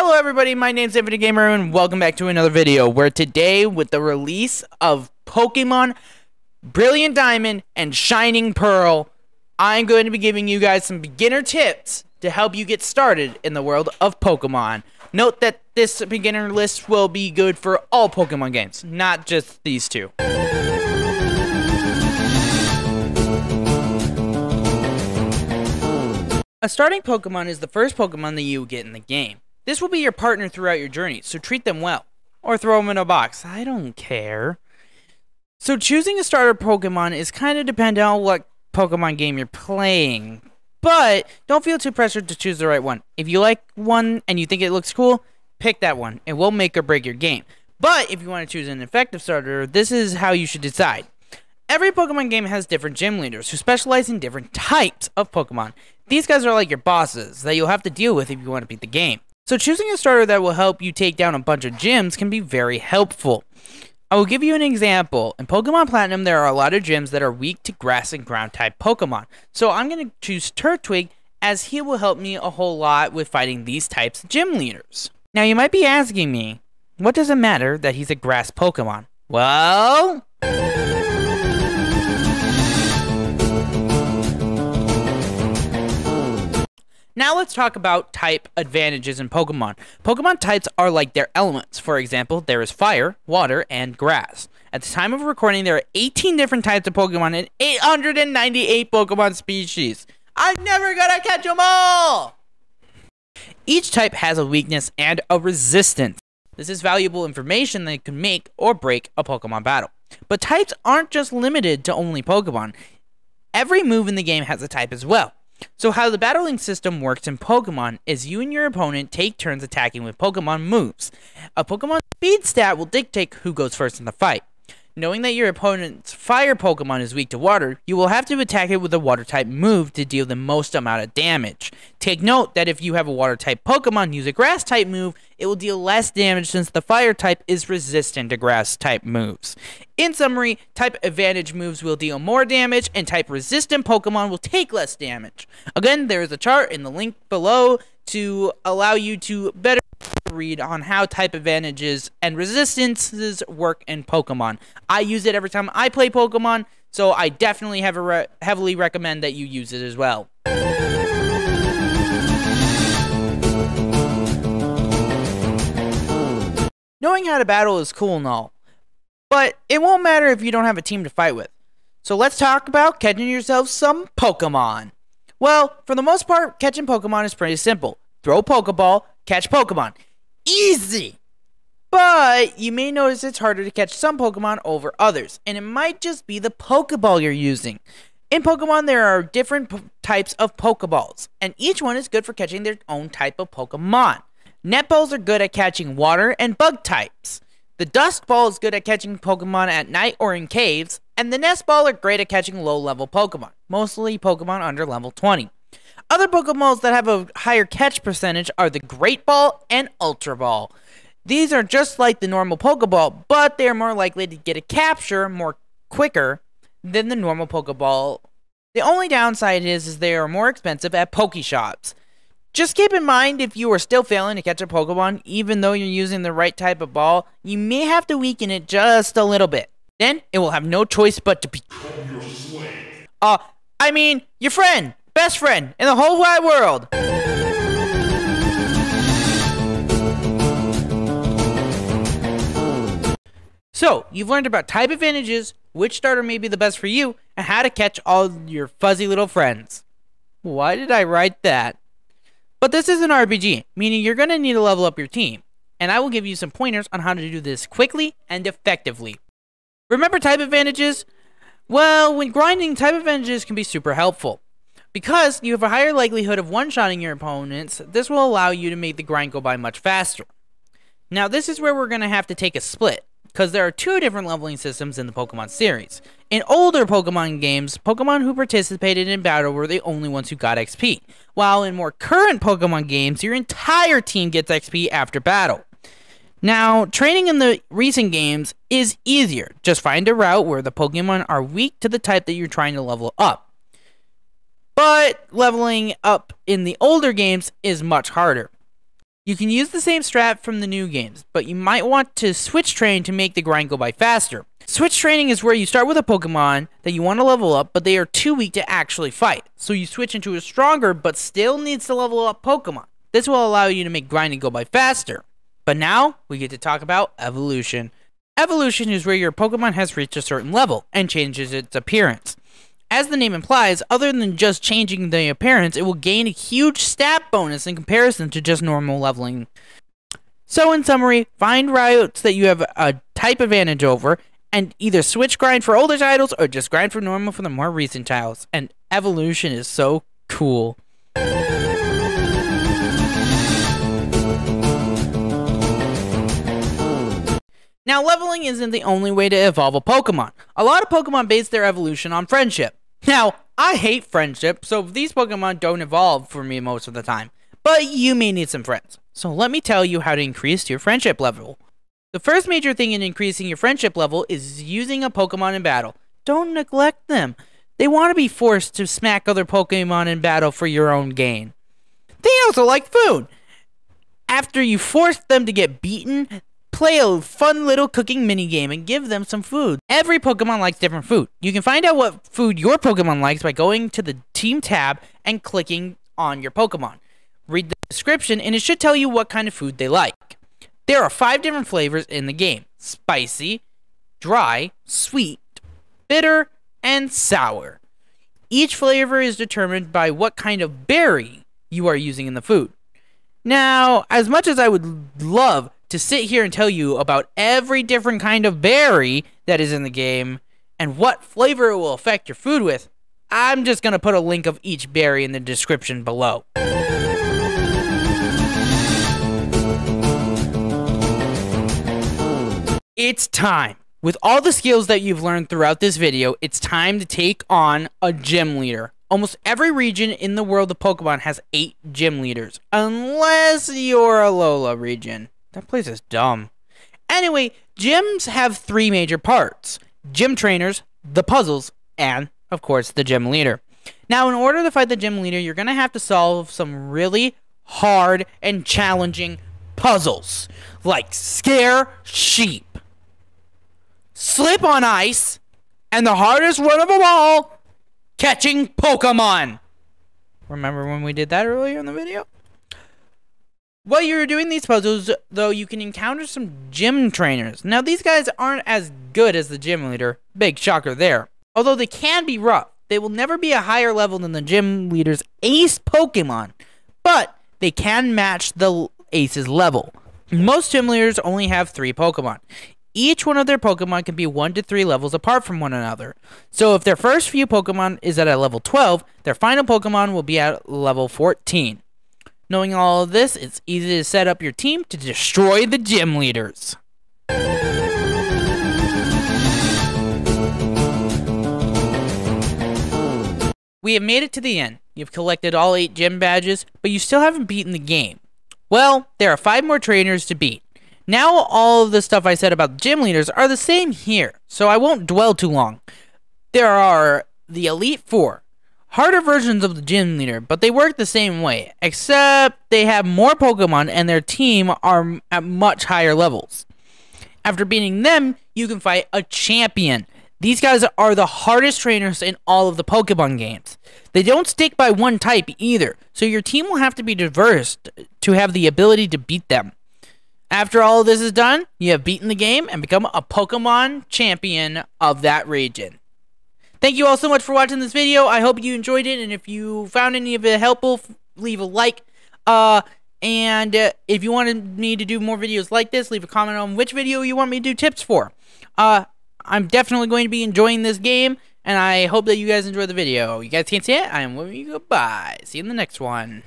Hello everybody, my name's Infinite Gamer and welcome back to another video where today with the release of Pokemon Brilliant Diamond and Shining Pearl, I'm going to be giving you guys some beginner tips to help you get started in the world of Pokemon. Note that this beginner list will be good for all Pokemon games, not just these two. A starting Pokemon is the first Pokemon that you get in the game. This will be your partner throughout your journey, so treat them well. Or throw them in a box, I don't care. So choosing a starter Pokemon is kind of dependent on what Pokemon game you're playing. But don't feel too pressured to choose the right one. If you like one and you think it looks cool, pick that one. It will make or break your game. But if you want to choose an effective starter, this is how you should decide. Every Pokemon game has different gym leaders who specialize in different types of Pokemon. These guys are like your bosses that you'll have to deal with if you want to beat the game. So choosing a starter that will help you take down a bunch of gyms can be very helpful. I will give you an example. In Pokemon Platinum, there are a lot of gyms that are weak to grass and ground type Pokemon. So I'm going to choose Turtwig as he will help me a whole lot with fighting these types of gym leaders. Now you might be asking me, what does it matter that he's a grass Pokemon? Well... Now let's talk about type advantages in Pokemon. Pokemon types are like their elements. For example, there is fire, water, and grass. At the time of recording, there are 18 different types of Pokemon and 898 Pokemon species. I'm never gonna catch them all! Each type has a weakness and a resistance. This is valuable information that can make or break a Pokemon battle. But types aren't just limited to only Pokemon. Every move in the game has a type as well. So how the battling system works in Pokemon is you and your opponent take turns attacking with Pokemon moves. A Pokemon speed stat will dictate who goes first in the fight. Knowing that your opponent's fire Pokemon is weak to water, you will have to attack it with a water type move to deal the most amount of damage. Take note that if you have a water type Pokemon use a grass type move, it will deal less damage since the fire type is resistant to grass type moves. In summary, type advantage moves will deal more damage and type resistant Pokemon will take less damage. Again, there is a chart in the link below to allow you to better read on how type advantages and resistances work in Pokemon. I use it every time I play Pokemon, so I definitely heavily recommend that you use it as well. Knowing how to battle is cool and all, but it won't matter if you don't have a team to fight with. So let's talk about catching yourself some Pokemon. Well, for the most part, catching Pokemon is pretty simple. Throw a Pokeball, catch Pokemon. Easy! But you may notice it's harder to catch some Pokemon over others, and it might just be the Pokeball you're using. In Pokemon, there are different types of Pokeballs, and each one is good for catching their own type of Pokemon. Netballs are good at catching water and bug types. The Dusk Ball is good at catching Pokemon at night or in caves, and the Nest Ball are great at catching low-level Pokemon, mostly Pokemon under level 20. Other Pokeballs that have a higher catch percentage are the Great Ball and Ultra Ball. These are just like the normal Pokeball, but they are more likely to get a capture more quicker than the normal Pokeball. The only downside is they are more expensive at Pokeshops. Just keep in mind if you are still failing to catch a Pokemon, even though you're using the right type of ball, you may have to weaken it just a little bit. Then it will have no choice but to become your slave. Your friend. Best friend in the whole wide world. So, you've learned about type advantages, which starter may be the best for you, and how to catch all your fuzzy little friends. Why did I write that? But this is an RPG, meaning you're going to need to level up your team, and I will give you some pointers on how to do this quickly and effectively. Remember type advantages? Well, when grinding, type advantages can be super helpful. Because you have a higher likelihood of one-shotting your opponents, this will allow you to make the grind go by much faster. Now this is where we're going to have to take a split, because there are two different leveling systems in the Pokemon series. In older Pokemon games, Pokemon who participated in battle were the only ones who got XP, while in more current Pokemon games, your entire team gets XP after battle. Now, training in the recent games is easier. Just find a route where the Pokemon are weak to the type that you're trying to level up. But leveling up in the older games is much harder. You can use the same strat from the new games, but you might want to switch train to make the grind go by faster. Switch training is where you start with a Pokemon that you want to level up, but they are too weak to actually fight. So you switch into a stronger, but still needs to level up Pokemon. This will allow you to make grinding go by faster. But now, we get to talk about evolution. Evolution is where your Pokemon has reached a certain level, and changes its appearance. As the name implies, other than just changing the appearance, it will gain a huge stat bonus in comparison to just normal leveling. So in summary, find routes that you have a type advantage over, and either switch grind for older titles, or just grind for normal for the more recent titles. And evolution is so cool. Now, leveling isn't the only way to evolve a Pokemon. A lot of Pokemon base their evolution on friendship. Now, I hate friendship, so these Pokemon don't evolve for me most of the time. But you may need some friends. So let me tell you how to increase your friendship level. The first major thing in increasing your friendship level is using a Pokemon in battle. Don't neglect them. They want to be forced to smack other Pokemon in battle for your own gain. They also like food. After you force them to get beaten, play a fun little cooking minigame and give them some food. Every Pokemon likes different food. You can find out what food your Pokemon likes by going to the Team tab and clicking on your Pokemon. Read the description and it should tell you what kind of food they like. There are 5 different flavors in the game: spicy, dry, sweet, bitter, and sour. Each flavor is determined by what kind of berry you are using in the food. Now, as much as I would love to sit here and tell you about every different kind of berry that is in the game and what flavor it will affect your food with, I'm just going to put a link of each berry in the description below. It's time. With all the skills that you've learned throughout this video, it's time to take on a gym leader. Almost every region in the world of Pokemon has 8 gym leaders, unless you're a Alola region. That place is dumb. Anyway, gyms have 3 major parts: gym trainers, the puzzles, and, of course, the gym leader. Now, in order to fight the gym leader, you're going to have to solve some really hard and challenging puzzles, like scare sheep, slip on ice, and the hardest one of them all, catching Pokemon. Remember when we did that earlier in the video? While you're doing these puzzles, though, you can encounter some gym trainers. Now, these guys aren't as good as the gym leader. Big shocker there. Although they can be rough, they will never be a higher level than the gym leader's ace Pokemon, but they can match the ace's level. Most gym leaders only have 3 Pokemon. Each one of their Pokemon can be 1 to 3 levels apart from one another. So if their first few Pokemon is at a level 12, their final Pokemon will be at level 14. Knowing all of this, it's easy to set up your team to destroy the gym leaders. We have made it to the end. You've collected all 8 gym badges, but you still haven't beaten the game. Well, there are 5 more trainers to beat. Now all of the stuff I said about gym leaders are the same here, so I won't dwell too long. There are the Elite 4. Harder versions of the gym leader, but they work the same way, except they have more Pokemon and their team are at much higher levels. After beating them, you can fight a champion. These guys are the hardest trainers in all of the Pokemon games. They don't stick by one type either, so your team will have to be diverse to have the ability to beat them. After all of this is done, you have beaten the game and become a Pokemon champion of that region. Thank you all so much for watching this video. I hope you enjoyed it, and if you found any of it helpful, leave a like. And if you wanted me to do more videos like this, leave a comment on which video you want me to do tips for. I'm definitely going to be enjoying this game, and I hope that you guys enjoy the video. You guys can't see it? I am waving you goodbye. See you in the next one.